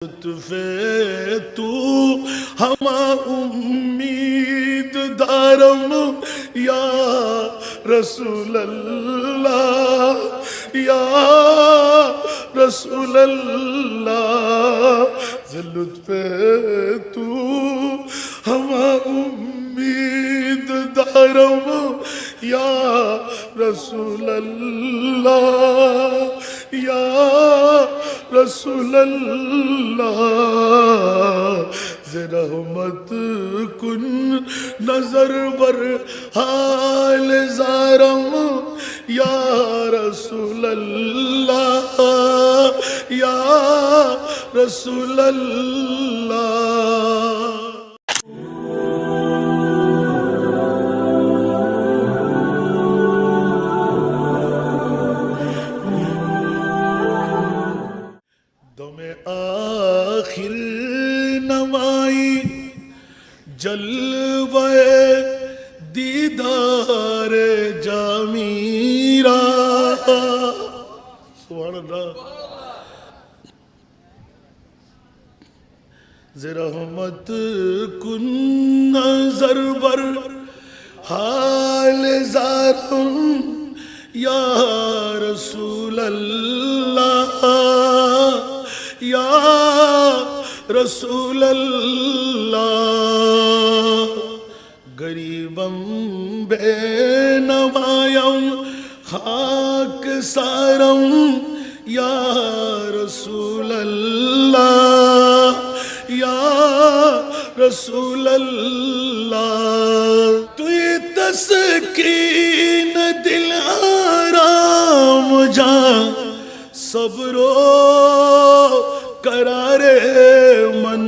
لطف تو ہما امید دارم یا رسول اللہ یا رسول اللہ لطف تو ہما امید دارم یا رسول اللہ یا رسول اللہ رحمت کن نظر بر حال زارم یا رسول اللہ یا رسول اللہ آخر نمائی جلوہ دیدار جامیرا سبحان اللہ رحمت کن نظر بر حال زارم یا رسول اللہ یا رسول اللہ غریبم بے نمایم خاک سارم یا رسول اللہ یا رسول اللہ تو یہ تسکین دل آرام جان صبر و قرار من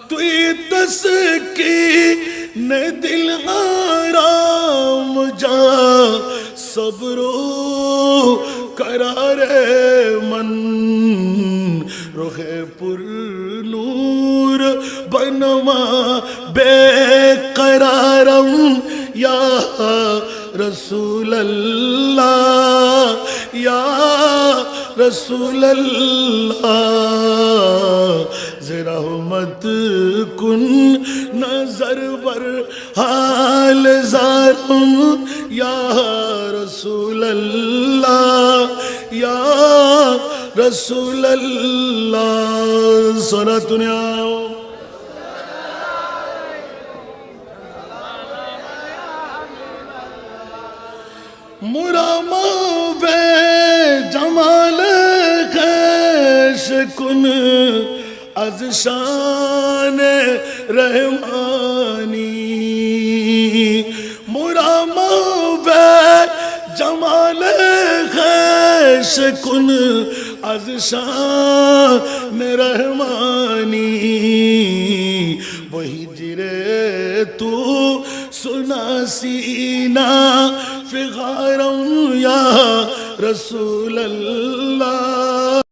تو یہ تسکین دل آرام جا صبر و قرار من رخ پر نور بنما بے قرارم یا رسول اللہ یا رسول اللہ رحمت کن نظر بر حال زارم یا رسول اللہ یا رسول اللہ صلاۃ دنیا مرامہ بے جمال خیش کن از شان رحمانی مرامہ بے جمال خیش کن از شان رحمانی وہی جرے تو سنا سینہ فغارم یا رسول اللہ